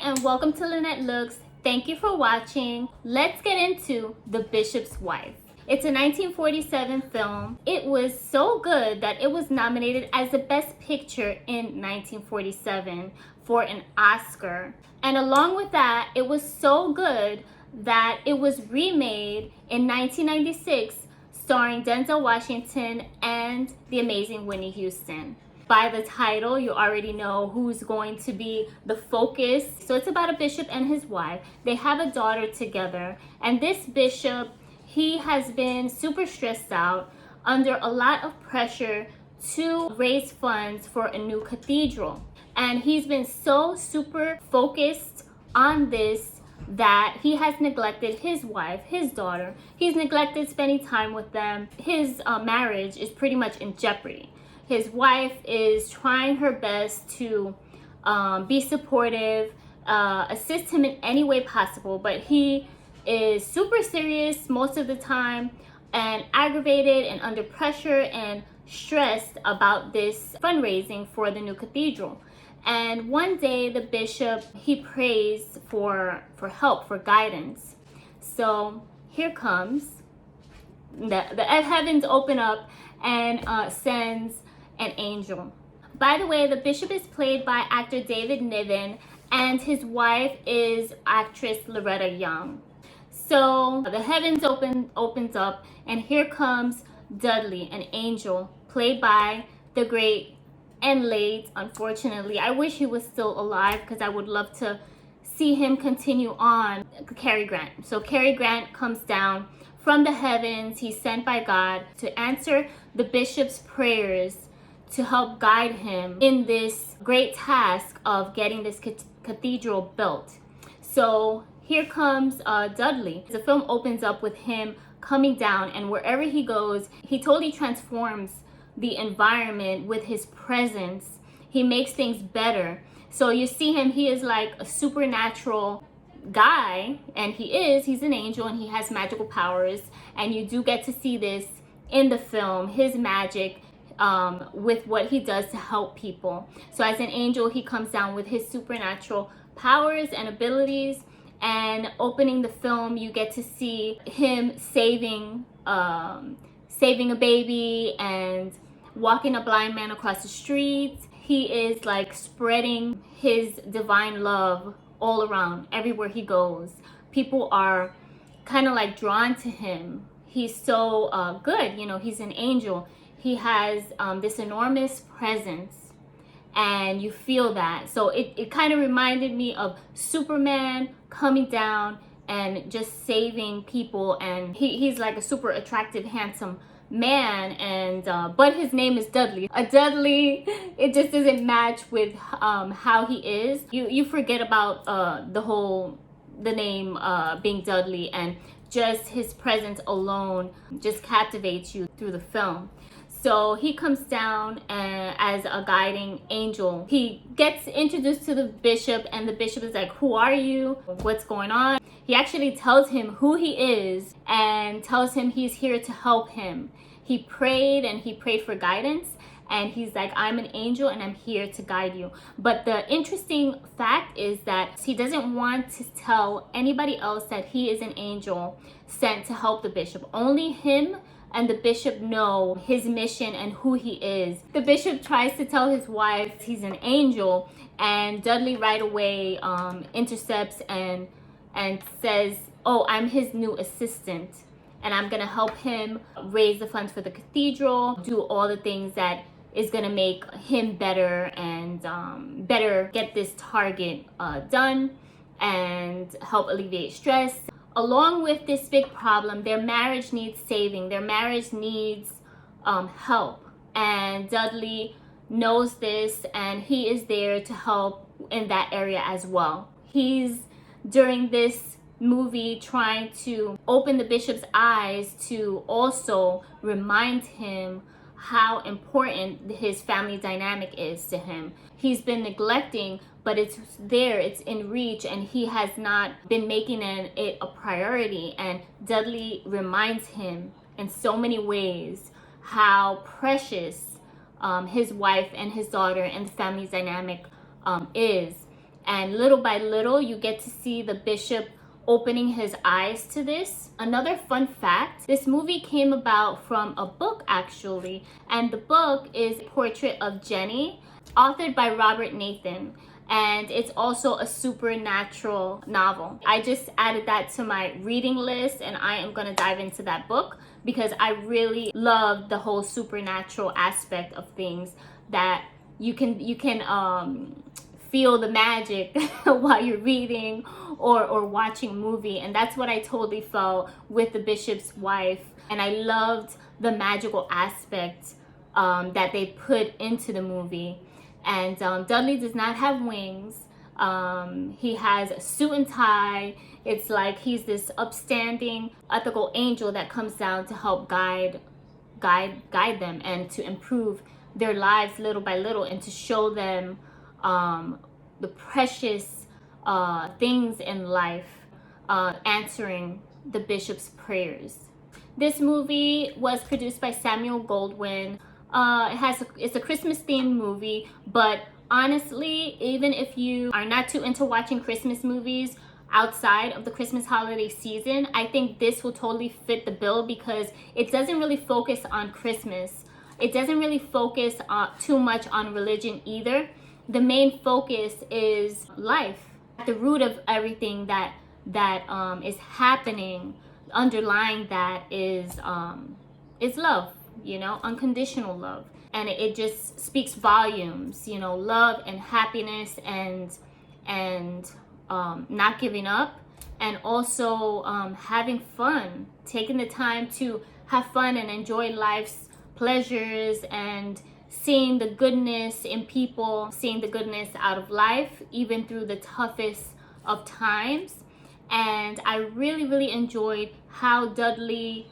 and welcome to Lenette Looks. Thank you for watching. Let's get into The Bishop's Wife. It's a 1947 film. It was so good that it was nominated as the Best Picture in 1947 for an Oscar. And along with that, it was so good that it was remade in 1996, starring Denzel Washington and the amazing Whitney Houston. By the title, you already know who's going to be the focus. So it's about a bishop and his wife. They have a daughter together, and this bishop, he has been super stressed out under a lot of pressure to raise funds for a new cathedral. And he's been so super focused on this that he has neglected his wife, his daughter. He's neglected spending time with them. His marriage is pretty much in jeopardy. His wife is trying her best to be supportive, assist him in any way possible, but he is super serious most of the time and aggravated and under pressure and stressed about this fundraising for the new cathedral. And one day the bishop, he prays for help, for guidance. So here comes, the heavens open up and sends an angel. By the way, the bishop is played by actor David Nivan, and his wife is actress Loretta Young. So the heavens opens up, and here comes Dudley, an angel, played by the great and late, unfortunately, I wish he was still alive because I would love to see him continue on, Cary Grant. So Cary Grant comes down from the heavens. He's sent by God to answer the bishop's prayers, to help guide him in this great task of getting this cathedral built. So here comes Dudley. The film opens up with him coming down, and wherever he goes, he totally transforms the environment with his presence. He makes things better. So you see him, he is like a supernatural guy, and he's an angel, and he has magical powers, and you do get to see this in the film, his magic, with what he does to help people. So as an angel, he comes down with his supernatural powers and abilities, and opening the film, you get to see him saving a baby and walking a blind man across the street. He is like spreading his divine love all around, everywhere he goes. People are kind of like drawn to him. He's so good, you know, he's an angel. He has this enormous presence, and you feel that. So it kind of reminded me of Superman coming down and just saving people. And he's like a super attractive, handsome man, and but his name is Dudley. Dudley, it just doesn't match with how he is. You forget about the name being Dudley, and just his presence alone just captivates you through the film. So he comes down as a guiding angel. He gets introduced to the bishop, and the bishop is like, "Who are you? What's going on?" He actually tells him who he is and tells him he's here to help him. He prayed for guidance, and he's like, "I'm an angel and I'm here to guide you." But the interesting fact is that he doesn't want to tell anybody else that he is an angel sent to help the bishop. Only him and the bishop know his mission and who he is. The bishop tries to tell his wife he's an angel, and Dudley right away intercepts and says, "Oh, I'm his new assistant, and I'm gonna help him raise the funds for the cathedral, do all the things that is gonna make him better and better get this target done and help alleviate stress." Along with this big problem, their marriage needs saving. Their marriage needs help. And Dudley knows this, and he is there to help in that area as well. He's, during this movie, trying to open the bishop's eyes to also remind him how important his family dynamic is to him. He's been neglecting, but it's there, it's in reach, and he has not been making it a priority. And Dudley reminds him in so many ways how precious his wife and his daughter and the family dynamic is. And little by little, you get to see the bishop opening his eyes to this. Another fun fact, this movie came about from a book actually, and the book is Portrait of Jenny, authored by Robert Nathan, and it's also a supernatural novel. I just added that to my reading list, and I am going to dive into that book because I really love the whole supernatural aspect of things, that you can feel the magic while you're reading or watching a movie. And that's what I totally felt with The Bishop's Wife. And I loved the magical aspect that they put into the movie. And Dudley does not have wings. He has a suit and tie. It's like he's this upstanding, ethical angel that comes down to help guide them and to improve their lives little by little, and to show them the precious things in life, answering the bishop's prayers. This movie was produced by Samuel Goldwyn. It's a Christmas themed movie, but honestly, even if you are not too into watching Christmas movies outside of the Christmas holiday season, I think this will totally fit the bill because it doesn't really focus on Christmas. It doesn't really focus too much on religion either. The main focus is life. At the root of everything that is happening, underlying that is love, unconditional love. And it just speaks volumes, love and happiness and not giving up, and also having fun, taking the time to have fun and enjoy life's pleasures, and seeing the goodness in people, seeing the goodness out of life, even through the toughest of times. And I really, really enjoyed how Dudley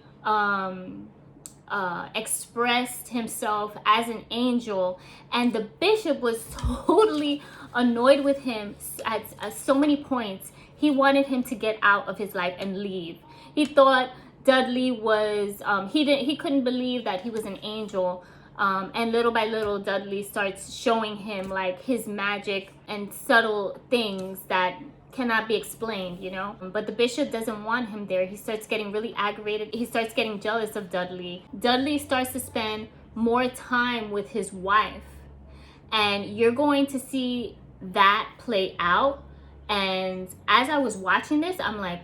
expressed himself as an angel, and the bishop was totally annoyed with him at so many points. He wanted him to get out of his life and leave. He thought Dudley was he couldn't believe that he was an angel, and little by little Dudley starts showing him like his magic and subtle things that cannot be explained, but the bishop doesn't want him there. He starts getting really aggravated. He starts getting jealous of Dudley. Dudley starts to spend more time with his wife, and you're going to see that play out. And as I was watching this, I'm like,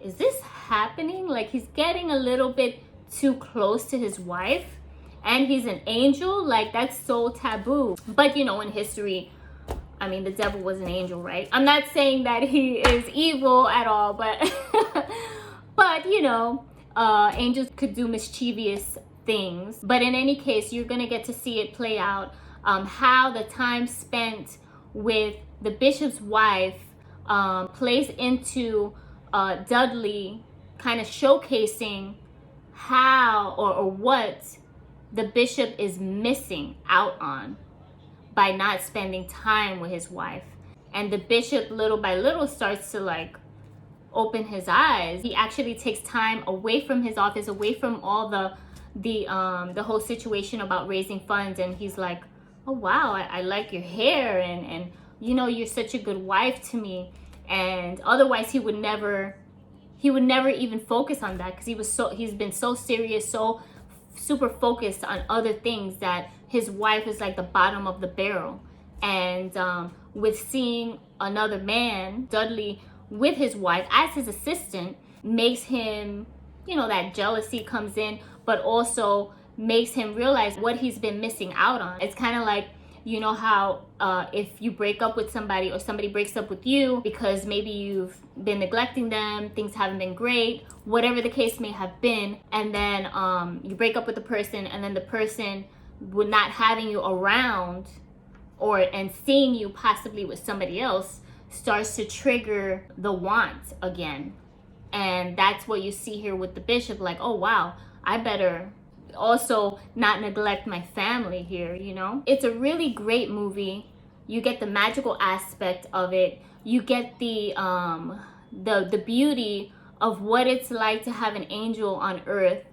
is this happening? Like, he's getting a little bit too close to his wife, and he's an angel. Like, that's so taboo. But in history, I mean, the devil was an angel, right? I'm not saying that he is evil at all, but angels could do mischievous things. But in any case, you're gonna get to see it play out, how the time spent with the bishop's wife plays into Dudley kind of showcasing how or what the bishop is missing out on by not spending time with his wife. And the bishop little by little starts to like open his eyes. He actually takes time away from his office, away from all the whole situation about raising funds, and he's like, oh wow, I like your hair, and you're such a good wife to me. And otherwise he would never even focus on that, because he's been so serious, so super focused on other things, that his wife is like the bottom of the barrel. And with seeing another man, Dudley, with his wife as his assistant, makes him, that jealousy comes in, but also makes him realize what he's been missing out on. It's kind of like, how if you break up with somebody, or somebody breaks up with you because maybe you've been neglecting them, things haven't been great, whatever the case may have been, and then you break up with the person, and then the person would not having you around and seeing you possibly with somebody else starts to trigger the want again. And that's what you see here with the bishop, like, oh wow, I better also not neglect my family here. It's a really great movie. You get the magical aspect of it, you get the beauty of what it's like to have an angel on earth,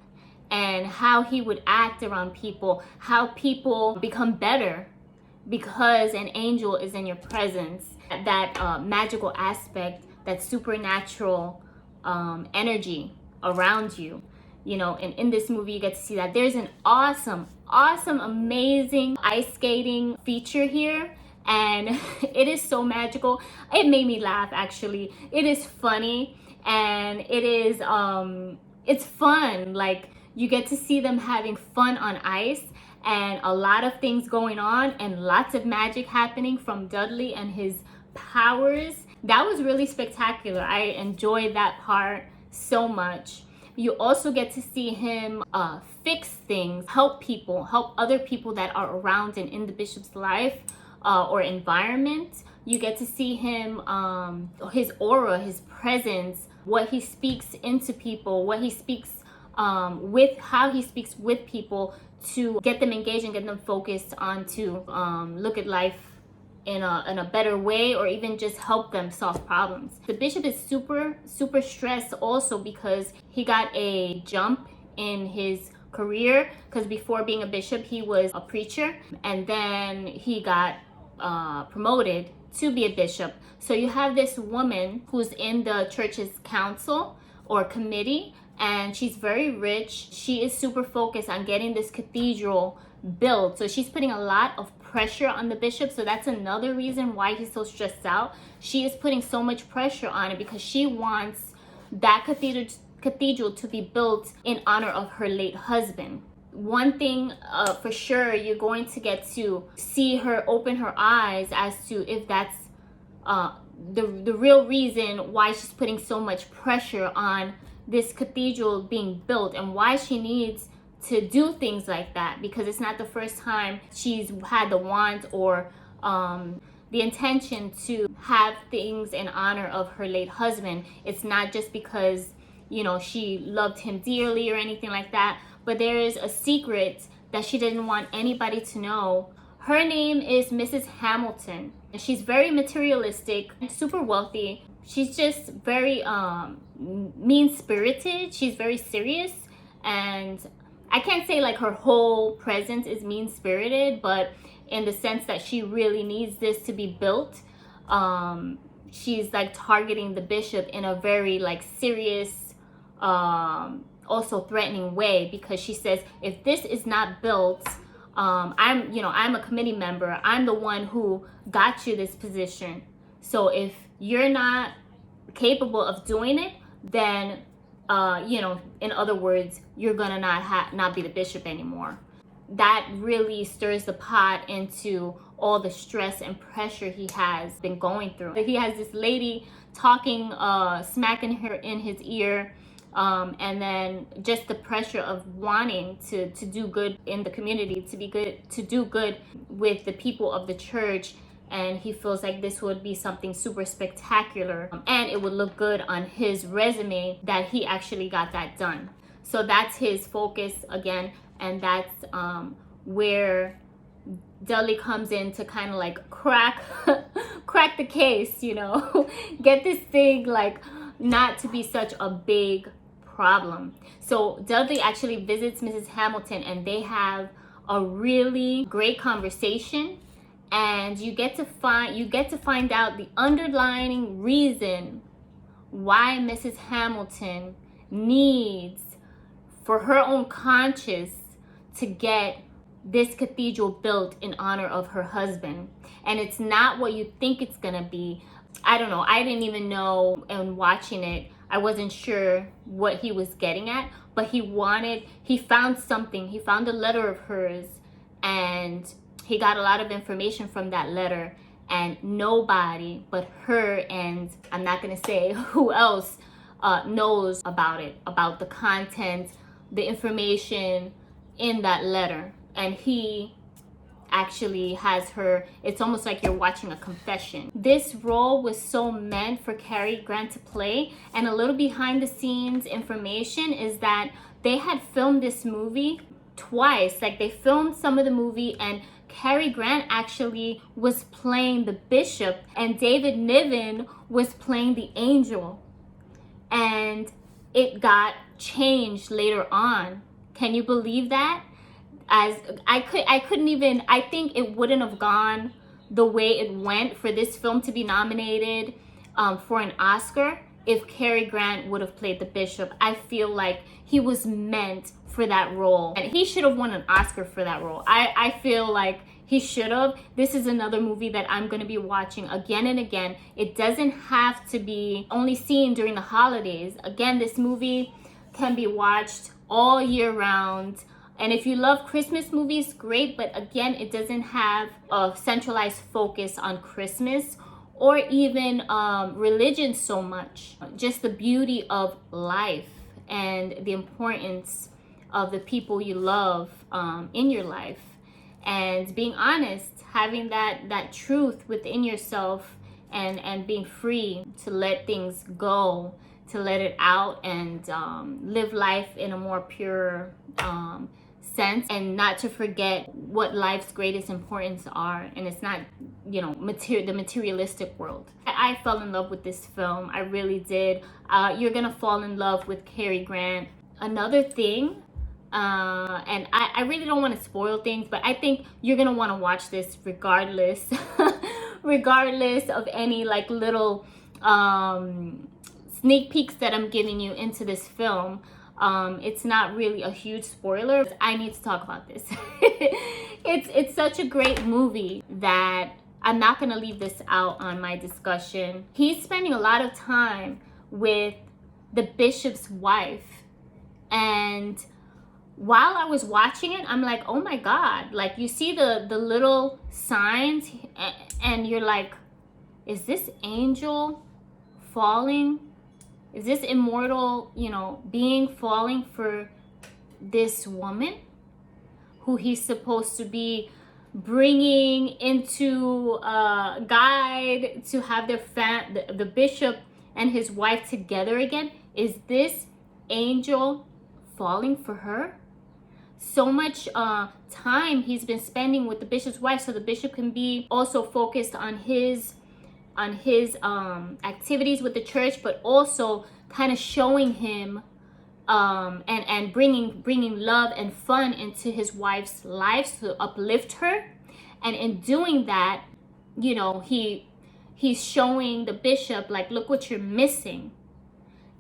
and how he would act around people, how people become better because an angel is in your presence. that magical aspect, that supernatural energy around you. You know, and in this movie you get to see that there's an awesome, amazing ice skating feature here, and it is so magical. It made me laugh, actually. It is funny, and it is it's fun. Like, you get to see them having fun on ice, and a lot of things going on, and lots of magic happening from Dudley and his powers. That was really spectacular. I enjoyed that part so much. You also get to see him fix things, help other people that are around and in the bishop's life or environment. You get to see him, his aura, his presence, what he speaks into people, what he speaks with, how he speaks with people to get them engaged and get them focused on to look at life in a better way, or even just help them solve problems. The bishop is super stressed also because he got a jump in his career, because before being a bishop he was a preacher, and then he got promoted to be a bishop. So you have this woman who's in the church's council or committee, and she's very rich. She is super focused on getting this cathedral built, so she's putting a lot of pressure on the bishop. So that's another reason why he's so stressed out. She is putting so much pressure on it because she wants that cathedral to be built in honor of her late husband. One thing for sure, you're going to get to see her open her eyes as to if that's the real reason why she's putting so much pressure on this cathedral being built, and why she needs to do things like that, because it's not the first time she's had the want or the intention to have things in honor of her late husband. It's not just because, you know, she loved him dearly or anything like that, but there is a secret that she didn't want anybody to know. Her name is Mrs. Hamilton, and she's very materialistic, super wealthy. She's just very mean-spirited. She's very serious, and I can't say like her whole presence is mean-spirited, but in the sense that she really needs this to be built. She's like targeting the bishop in a very like serious, also threatening way, because she says, if this is not built, I'm a committee member. I'm the one who got you this position. So if you're not capable of doing it, then in other words, you're gonna not be the bishop anymore. That really stirs the pot into all the stress and pressure he has been going through. He has this lady talking, smacking her in his ear, and then just the pressure of wanting to do good in the community, to do good with the people of the church. And he feels like this would be something super spectacular, and it would look good on his resume that he actually got that done. So that's his focus again, and that's where Dudley comes in to kind of like crack the case, you know, get this thing like not to be such a big problem. So Dudley actually visits Mrs. Hamilton, and they have a really great conversation. And you get to find out the underlying reason why Mrs. Hamilton needs, for her own conscience, to get this cathedral built in honor of her husband. And it's not what you think it's gonna be. I don't know. I didn't even know, and watching it, I wasn't sure what he was getting at, but he found something. He found a letter of hers, and he got a lot of information from that letter, and nobody but her, and I'm not going to say who else, knows about it, about the content, the information in that letter. And he actually has her, it's almost like you're watching a confession. This role was so meant for Cary Grant to play, and a little behind the scenes information is that they had filmed this movie twice. Like, they filmed some of the movie, and Cary Grant actually was playing the bishop, and David Nivan was playing the angel, and it got changed later on. Can you believe that? As I couldn't even, I think it wouldn't have gone the way it went for this film to be nominated for an Oscar if Cary Grant would have played the bishop. I feel like he was meant for that role, and he should have won an Oscar for that role. I feel like he should have. This is another movie that I'm going to be watching again and again. It doesn't have to be only seen during the holidays. Again, this movie can be watched all year round. And if you love Christmas movies, great. But again, it doesn't have a centralized focus on Christmas or even religion so much. Just the beauty of life and the importance of the people you love in your life. And being honest, having that truth within yourself, and being free to let things go, to let it out, and live life in a more pure sense, and not to forget what life's greatest importance are. And it's not, you know, the materialistic world. I fell in love with this film. I really did. You're gonna fall in love with Cary Grant. Another thing, and I really don't want to spoil things, but I think you're gonna want to watch this regardless regardless of any like little sneak peeks that I'm giving you into this film. It's not really a huge spoiler. I need to talk about this. It's such a great movie that I'm not gonna leave this out on my discussion. He's spending a lot of time with the bishop's wife, and while I was watching it, I'm like, oh my God, like you see the little signs, and you're like, is this angel falling? Is this immortal, you know, being falling for this woman who he's supposed to be bringing into a guide to have the bishop and his wife together again? Is this angel falling for her? So much time he's been spending with the bishop's wife, so the bishop can be also focused on his activities with the church, but also kind of showing him and bringing love and fun into his wife's life to uplift her. And in doing that, you know, he's showing the bishop, like, look what you're missing.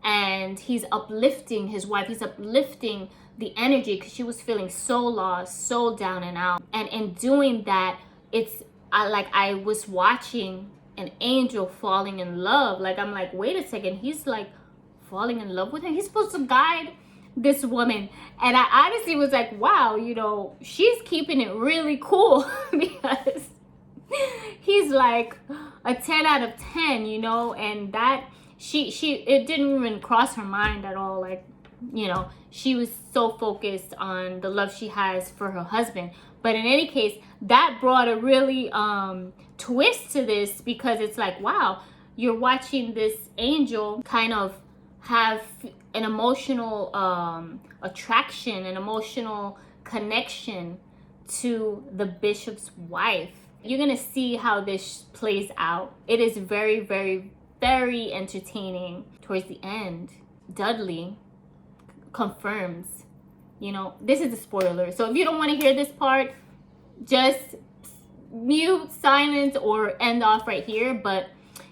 And he's uplifting his wife. He's uplifting the energy, because she was feeling so lost, so down and out. And in doing that, it's like I was watching an angel falling in love. Like, I'm like, wait a second, he's like falling in love with her. He's supposed to guide this woman. And I honestly was like, wow, you know, she's keeping it really cool because he's like a 10 out of 10, you know. And that she it didn't even cross her mind at all. Like, you know, she was so focused on the love she has for her husband. But in any case, that brought a really twist to this, because it's like, wow, you're watching this angel kind of have an emotional attraction, an emotional connection to the bishop's wife. You're gonna see how this plays out. It is very, very, very entertaining. Towards the end, Dudley confirms, you know, this is a spoiler, so if you don't want to hear this part, just mute, silence, or end off right here. But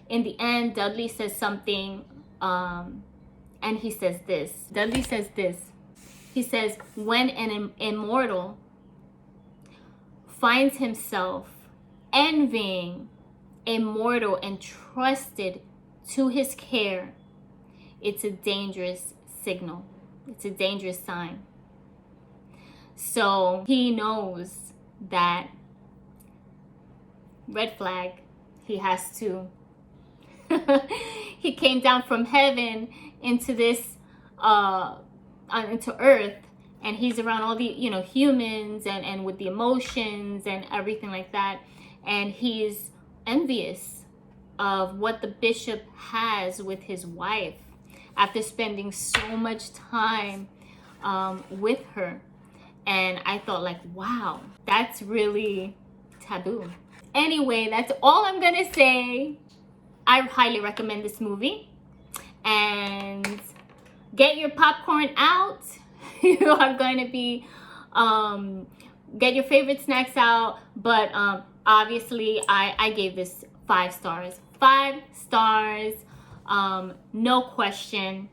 in the end, Dudley says something, and he says this. Dudley says this. He says, when an immortal finds himself envying a mortal entrusted to his care, it's a dangerous signal. It's a dangerous sign. So he knows that, red flag, he has to he came down from heaven into this into earth, and he's around all the, you know, humans and with the emotions and everything like that, and he's envious of what the bishop has with his wife after spending so much time with her. And I thought, like, wow, that's really taboo. Anyway, that's all I'm gonna say. I highly recommend this movie. And get your popcorn out. You are going to be, get your favorite snacks out. But Obviously, I gave this 5 stars. 5 stars, no question.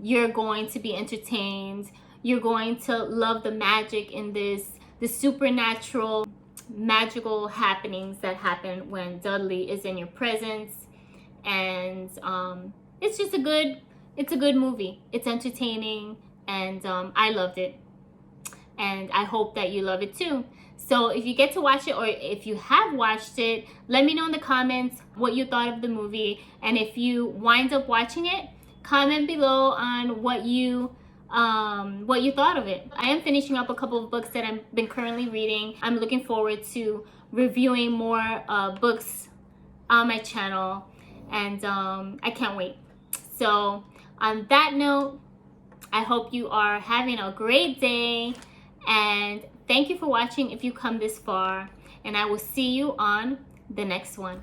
You're going to be entertained. You're going to love the magic in this, the supernatural, magical happenings that happen when Dudley is in your presence. And it's just a good movie. It's entertaining, and I loved it. And I hope that you love it too. So if you get to watch it, or if you have watched it, let me know in the comments what you thought of the movie. And if you wind up watching it, comment below on what you thought of it. I am finishing up a couple of books that I've been currently reading. I'm looking forward to reviewing more books on my channel, and I can't wait. So on that note, I hope you are having a great day, and thank you for watching if you come this far, and I will see you on the next one.